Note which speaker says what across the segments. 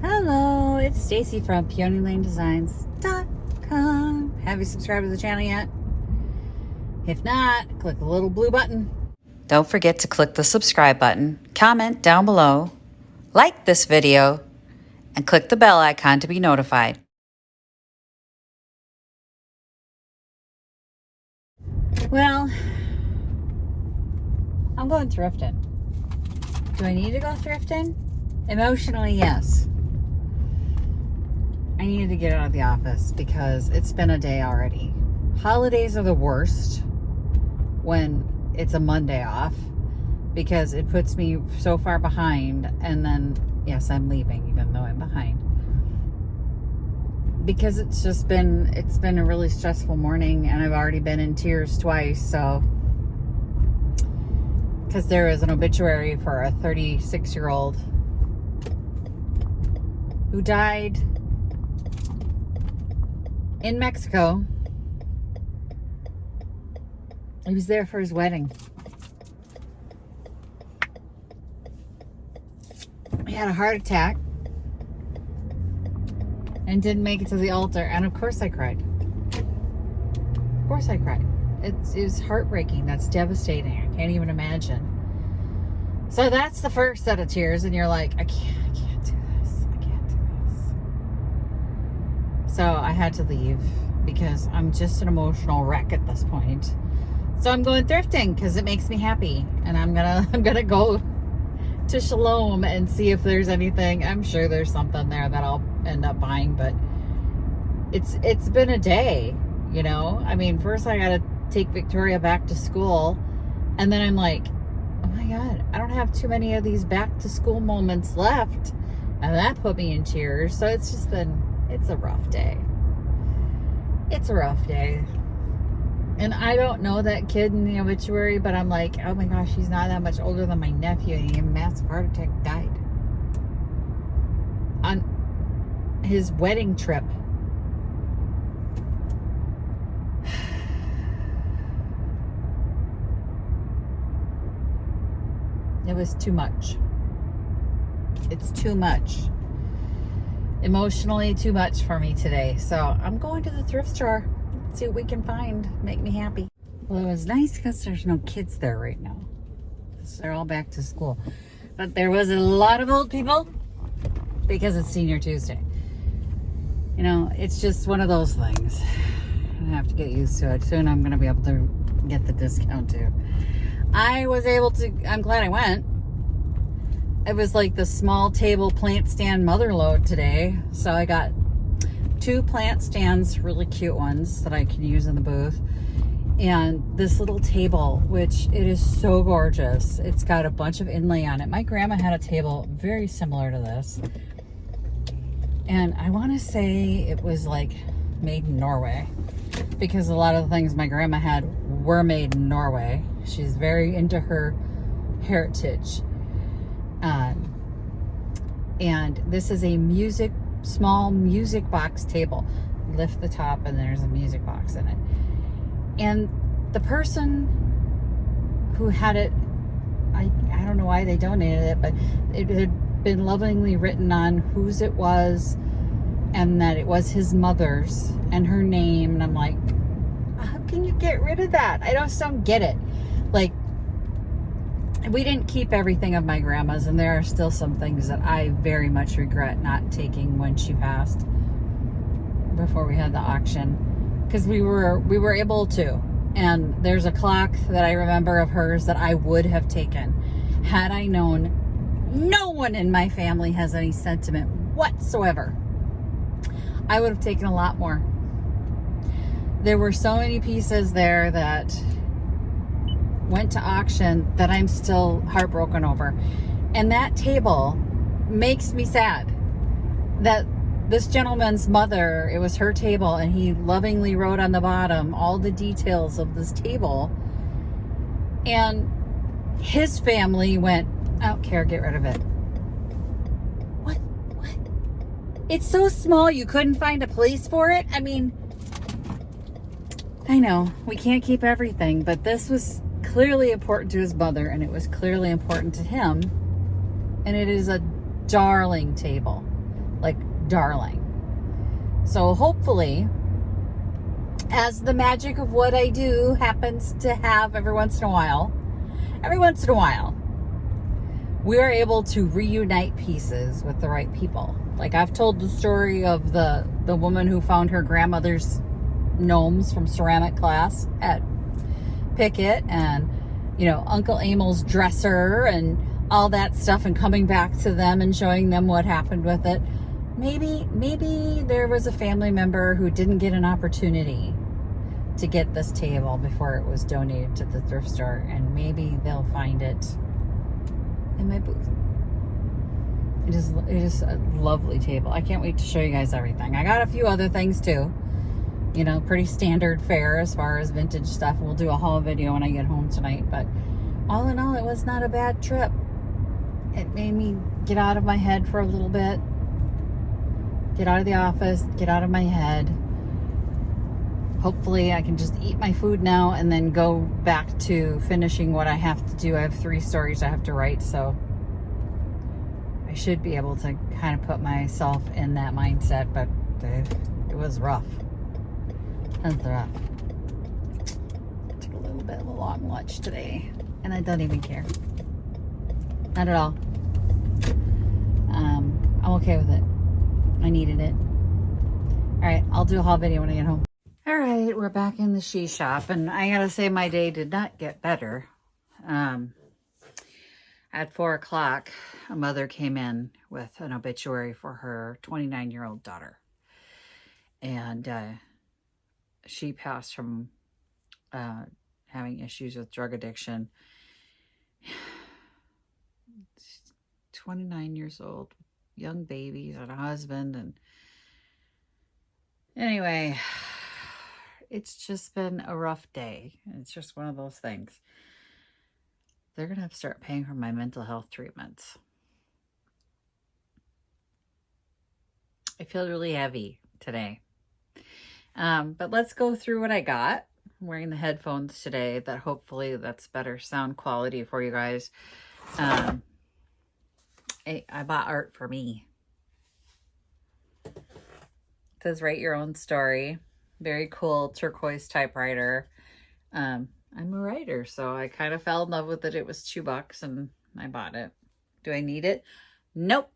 Speaker 1: Hello, it's Stacy from PeonyLaneDesigns.com. Have you subscribed to the channel yet? If not, click the little blue button.
Speaker 2: Don't forget to click the subscribe button, comment down below, like this video, and click the bell icon to be notified.
Speaker 1: Well, I'm going thrifting. Do I need to go thrifting? Emotionally, yes. I needed to get out of the office because it's been a day already. Holidays are the worst when it's a Monday off because it puts me so far behind, and then, yes, I'm leaving even though I'm behind. Because it's been a really stressful morning, and I've already been in tears twice, so because there is an obituary for a 36-year-old who died in Mexico. He was there for his wedding. He had a heart attack and didn't make it to the altar, and of course I cried. Of course I cried. It was heartbreaking. That's devastating. I can't even imagine. So that's the first set of tears, and you're like, I can't do this. I can't do this. So I had to leave because I'm just an emotional wreck at this point. So I'm going thrifting because it makes me happy, and I'm gonna go to Shalom and see if there's anything. I'm sure there's something there that I'll end up buying, but it's been a day, you know. I mean, first I gotta take Victoria back to school, and then I'm like, oh my god, I don't have too many of these back to school moments left, and that put me in tears. So it's a rough day. It's a rough day. And I don't know that kid in the obituary, but I'm like, oh my gosh, he's not that much older than my nephew, and he had a massive heart attack, died on his wedding trip. It was too much. It's too much. Emotionally too much for me today. So I'm going to the thrift store. See what we can find. Make me happy. Well, it was nice because there's no kids there right now. They're all back to school. But there was a lot of old people because it's Senior Tuesday. You know, it's just one of those things. I have to get used to it. Soon I'm going to be able to get the discount too. I was able to, I'm glad I went. It was like the small table plant stand mother load today. So I got 2 plant stands, really cute ones that I can use in the booth, and this little table, which it is so gorgeous. It's got a bunch of inlay on it. My grandma had a table very similar to this, and I want to say it was like made in Norway, because a lot of the things my grandma had were made in Norway. She's very into her heritage. And this is a small music box table. Lift the top and there's a music box in it. And the person who had it, I don't know why they donated it, but it had been lovingly written on whose it was, and that it was his mother's and her name. And I'm like, how can you get rid of that? I just don't get it. Like, we didn't keep everything of my grandma's, and there are still some things that I very much regret not taking when she passed, before we had the auction, because we were able to. And there's a clock that I remember of hers that I would have taken had I known no one in my family has any sentiment whatsoever. I would have taken a lot more. There were so many pieces there that went to auction that I'm still heartbroken over. And that table makes me sad that this gentleman's mother, it was her table, and he lovingly wrote on the bottom all the details of this table, and his family went, I don't care, get rid of it. What? It's so small you couldn't find a place for it? I mean, I know we can't keep everything, but this was clearly important to his mother, and it was clearly important to him, and it is a darling table. like darling. So hopefully, as the magic of what I do happens to have every once in a while, we are able to reunite pieces with the right people. Like I've told the story of the woman who found her grandmother's gnomes from ceramic class at Pickett, and Uncle Emil's dresser and all that stuff, and coming back to them and showing them what happened with it. Maybe there was a family member who didn't get an opportunity to get this table before it was donated to the thrift store, and maybe they'll find it in my booth. It is a lovely table. I can't wait to show you guys everything. I got a few other things too. Pretty standard fare as far as vintage stuff. We'll do a haul video when I get home tonight. But all in all, it was not a bad trip. It made me get out of my head for a little bit. Get out of the office, get out of my head. Hopefully I can just eat my food now and then go back to finishing what I have to do. I have 3 stories I have to write, so I should be able to kind of put myself in that mindset, but it was rough. It was rough. Took a little bit of a long lunch today, and I don't even care. Not at all. I'm okay with it. I needed it. All right, I'll do a haul video when I get home. All right, we're back in the she shop, and I gotta say my day did not get better. At 4 o'clock, a mother came in with an obituary for her 29-year-old daughter. And she passed from having issues with drug addiction. 29 years old, young babies and a husband. And anyway, it's just been a rough day. It's just one of those things. They're going to have to start paying for my mental health treatments. I feel really heavy today. But let's go through what I got. I'm wearing the headphones today that hopefully that's better sound quality for you guys. I bought art for me. It says write your own story. Very cool turquoise typewriter. I'm a writer, so I kind of fell in love with it. It was $2 and I bought it. Do I need it? Nope.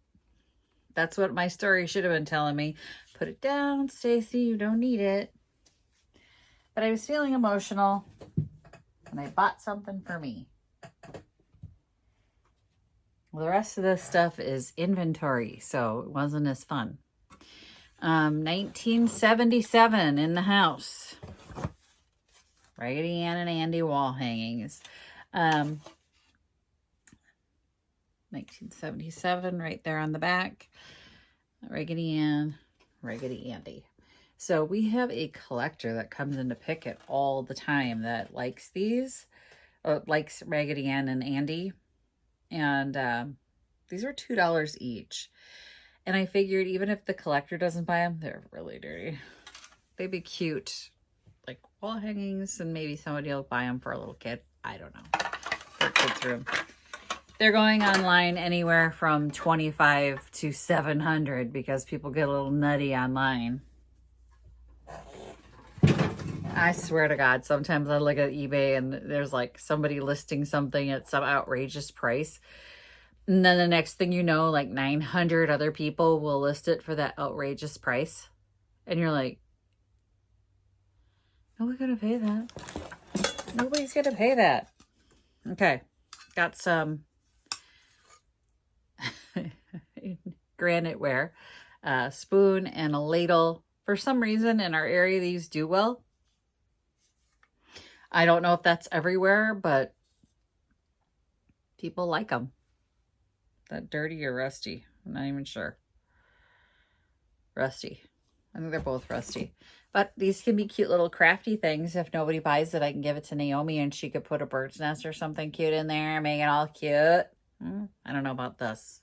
Speaker 1: That's what my story should have been telling me. Put it down, Stacy. You don't need it. But I was feeling emotional and I bought something for me. Well, the rest of this stuff is inventory, so it wasn't as fun. 1977 in the house. Raggedy Ann and Andy wall hangings. 1977 right there on the back. Raggedy Ann, Raggedy Andy. So we have a collector that comes into Pickett all the time that likes these, likes Raggedy Ann and Andy. And these are $2 each. And I figured even if the collector doesn't buy them, they're really dirty. They'd be cute, like wall hangings, and maybe somebody will buy them for a little kid. I don't know. For a kid's room. They're going online anywhere from $25 to $700 because people get a little nutty online. I swear to God, sometimes I look at eBay and there's like somebody listing something at some outrageous price. And then the next thing you know, like 900 other people will list it for that outrageous price. And you're like, nobody's going to pay that. Nobody's going to pay that. Okay. Got some graniteware, a spoon and a ladle. For some reason in our area, these do well. I don't know if that's everywhere, but people like them. That dirty or rusty? I'm not even sure. Rusty. I think they're both rusty. But these can be cute little crafty things. If nobody buys it, I can give it to Naomi and she could put a bird's nest or something cute in there. Make it all cute. I don't know about this.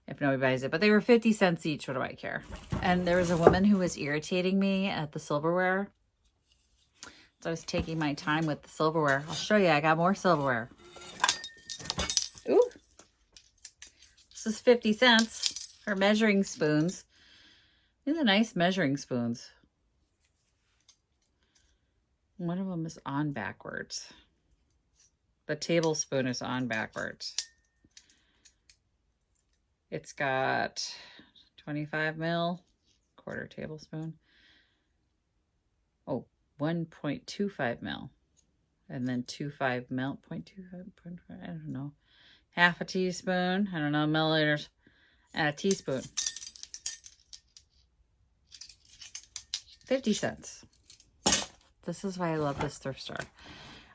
Speaker 1: If nobody buys it. But they were 50 cents each. What do I care? And there was a woman who was irritating me at the silverware. So I was taking my time with the silverware. I'll show you. I got more silverware. Ooh. This is 50 cents. for measuring spoons. These are nice measuring spoons. One of them is on backwards. The tablespoon is on backwards. It's got 25 mil, quarter tablespoon. Oh, 1.25 mil. And then 2.5 mil, 0.25, I don't know. Half a teaspoon, I don't know, milliliters, and a teaspoon. 50 cents. This is why I love this thrift store.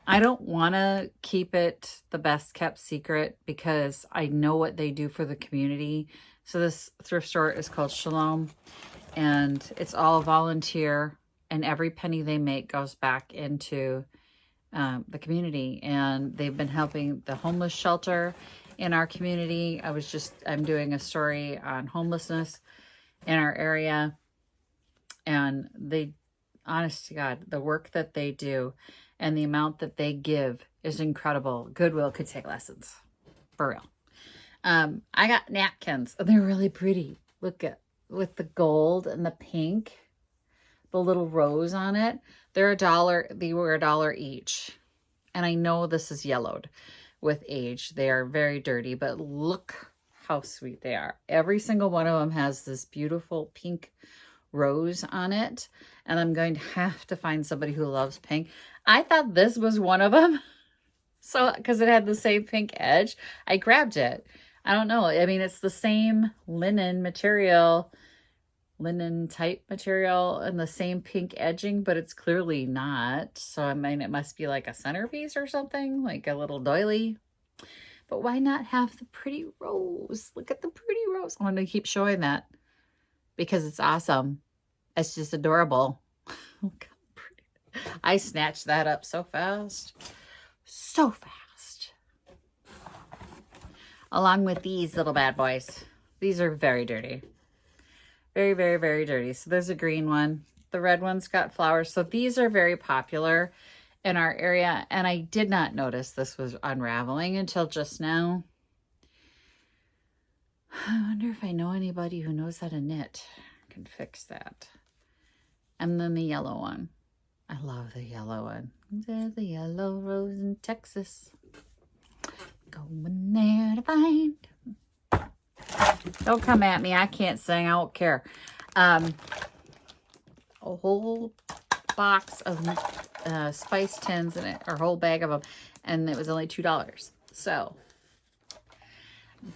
Speaker 1: I don't want to keep it the best kept secret because I know what they do for the community. So this thrift store is called Shalom, and it's all volunteer, and every penny they make goes back into the community. And they've been helping the homeless shelter in our community. I'm doing a story on homelessness in our area, and they, honest to God, the work that they do and the amount that they give is incredible. Goodwill could take lessons, for real. I got napkins, and they're really pretty. Look at, with the gold and the pink, the little rose on it. They're $1. They were $1 each. And I know this is yellowed with age. They are very dirty, but look how sweet they are. Every single one of them has this beautiful pink rose on it. And I'm going to have to find somebody who loves pink. I thought this was one of them. So, because it had the same pink edge, I grabbed it. I don't know. I mean, it's the same linen material, linen type material, and the same pink edging, but it's clearly not. So, I mean, it must be like a centerpiece or something, like a little doily. But why not have the pretty rose? Look at the pretty rose. I want to keep showing that because it's awesome. It's just adorable. Look how pretty. I snatched that up so fast. So fast. Along with these little bad boys. These are very dirty. Very, very, very dirty. So there's a green one. The red one's got flowers. So these are very popular in our area. And I did not notice this was unraveling until just now. I wonder if I know anybody who knows how to knit. I can fix that. And then the yellow one. I love the yellow one. There's the yellow rose in Texas. Going there to find. Don't come at me. I can't sing. I don't care. A whole box of spice tins in it, or a whole bag of them, and it was only $2. So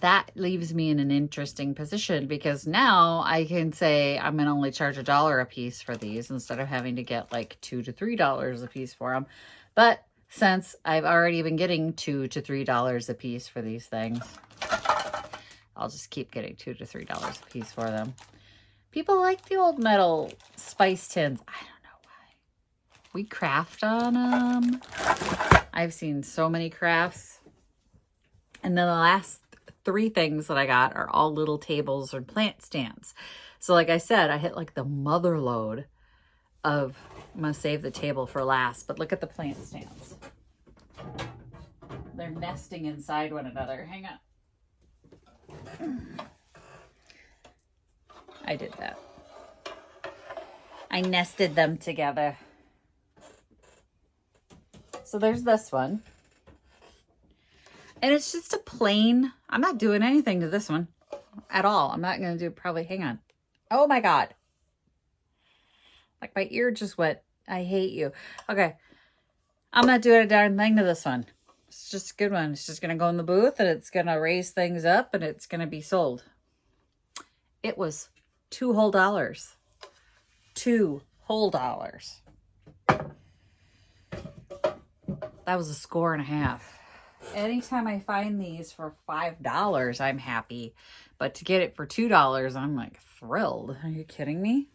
Speaker 1: that leaves me in an interesting position because now I can say I'm gonna only charge $1 a piece for these instead of having to get like $2 to $3 a piece for them. But since I've already been getting $2 to $3 a piece for these things, I'll just keep getting $2 to $3 a piece for them. People like the old metal spice tins. I don't know why. We craft on them. I've seen so many crafts. And then the last 3 things that I got are all little tables or plant stands. So like I said, I hit like the mother load of, I'm going to save the table for last, but look at the plant stands. They're nesting inside one another. Hang on. I did that. I nested them together. So there's this one. And it's just a plain, I'm not doing anything to this one at all. I'm not going to do probably, hang on. Oh my God. Like my ear just went, I hate you. Okay. I'm not doing a darn thing to this one. It's just a good one. It's just going to go in the booth and it's going to raise things up and it's going to be sold. It was $2 whole. $2 whole. That was a score and a half. Anytime I find these for $5, I'm happy. But to get it for $2, I'm like thrilled. Are you kidding me?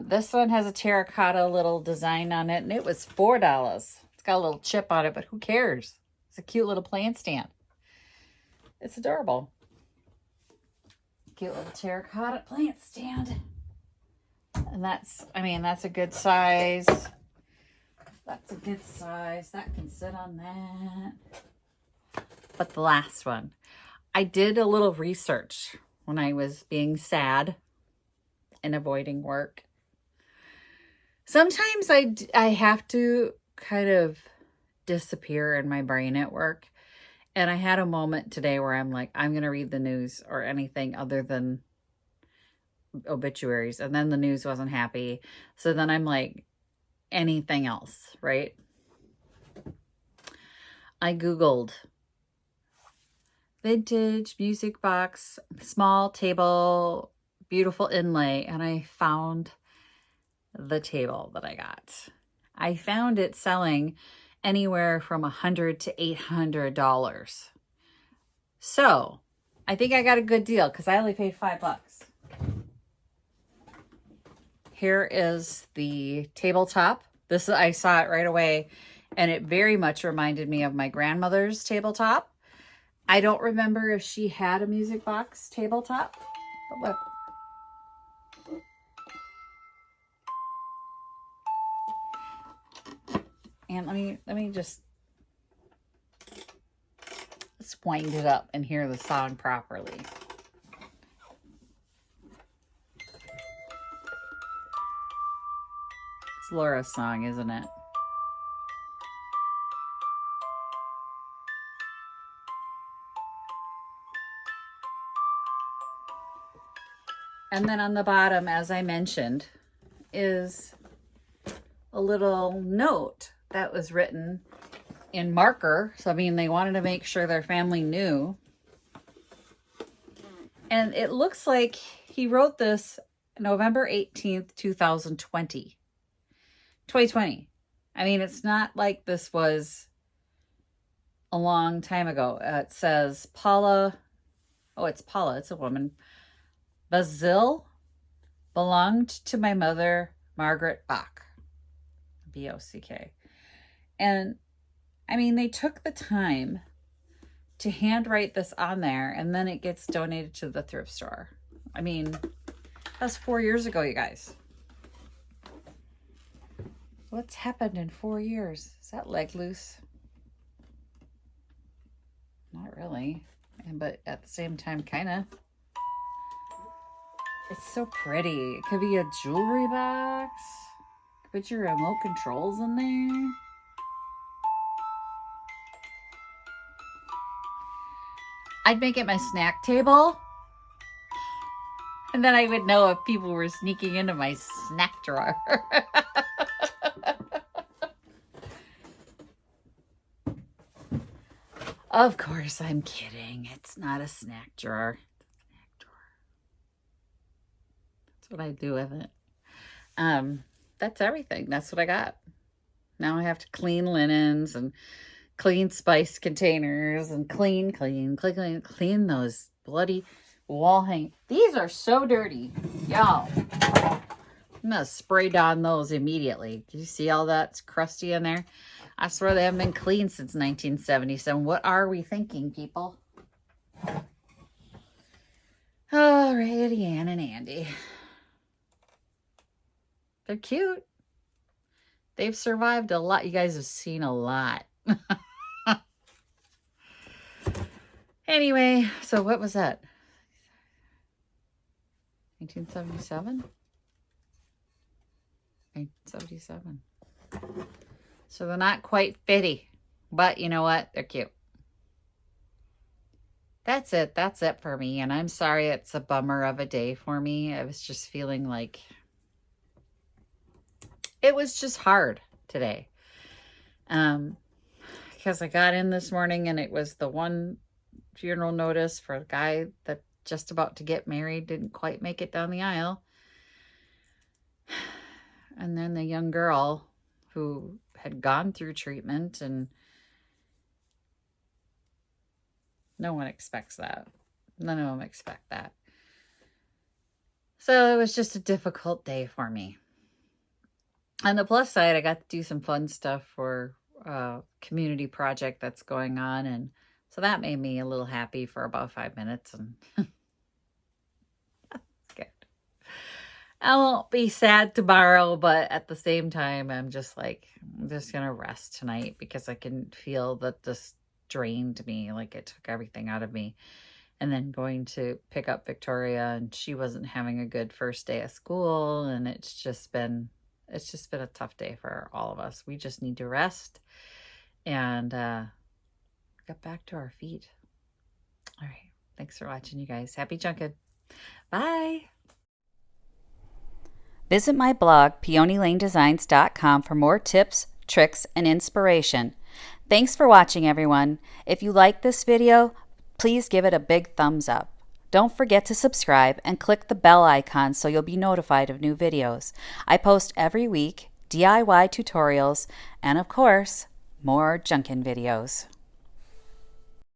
Speaker 1: This one has a terracotta little design on it, and it was $4. It's got a little chip on it, but who cares? It's a cute little plant stand. It's adorable. Cute little terracotta plant stand. And that's, I mean, that's a good size. That's a good size. That can sit on that. But the last one, I did a little research when I was being sad and avoiding work. Sometimes I have to kind of disappear in my brain at work. And I had a moment today where I'm like, I'm going to read the news or anything other than obituaries. And then the news wasn't happy. So then I'm like, anything else, right? I Googled vintage music box, small table, beautiful inlay, and I found the table that I got. I found it selling anywhere from $100 to $800. So I think I got a good deal because I only paid $5. Here is the tabletop. This, I saw it right away, and it very much reminded me of my grandmother's tabletop. I don't remember if she had a music box tabletop, but look. And let me just let's wind it up and hear the song properly. It's Laura's song, isn't it? And then on the bottom, as I mentioned, is a little note that was written in marker. So, I mean, they wanted to make sure their family knew. And it looks like he wrote this November 18th, 2020. 2020. I mean, it's not like this was a long time ago. It says Paula. Oh, it's Paula. It's a woman. Basil belonged to my mother, Margaret Bock. B-O-C-K. And I mean, they took the time to handwrite this on there, and then it gets donated to the thrift store. I mean, that's 4 years ago, you guys. What's happened in 4 years? Is that leg loose? Not really. But at the same time, kind of. It's so pretty. It could be a jewelry box. Put your remote controls in there. I'd make it my snack table. And then I would know if people were sneaking into my snack drawer. Of course, I'm kidding. It's not a snack drawer. What I do with it. That's everything. That's what I got. Now I have to clean linens and clean spice containers and clean those bloody wall hang. These are so dirty, y'all. I'm gonna spray down those immediately. Do you see all that's crusty in there? I swear they haven't been cleaned since 1977. What are we thinking, people? Oh, Raggedy Ann and Andy. They're cute. They've survived a lot. You guys have seen a lot. Anyway, so what was that? 1977? 1977. So they're not quite fitty. But you know what? They're cute. That's it. That's it for me. And I'm sorry it's a bummer of a day for me. I was just feeling like it was just hard today. Because I got in this morning and it was the one funeral notice for a guy that just about to get married, didn't quite make it down the aisle. And then the young girl who had gone through treatment, and no one expects that. None of them expect that. So it was just a difficult day for me. On the plus side, I got to do some fun stuff for a community project that's going on. And so that made me a little happy for about 5 minutes. And that's good. I won't be sad tomorrow, but at the same time, I'm just like, I'm just going to rest tonight because I can feel that this drained me. Like it took everything out of me. and then going to pick up Victoria, and she wasn't having a good first day of school, and it's just been a tough day for all of us. We just need to rest and get back to our feet. All right. Thanks for watching, you guys. Happy junking. Bye.
Speaker 2: Visit my blog, peonylanedesigns.com, for more tips, tricks, and inspiration. Thanks for watching, everyone. If you like this video, please give it a big thumbs up. Don't forget to subscribe and click the bell icon so you'll be notified of new videos. I post every week DIY tutorials and, of course, more junkin' videos.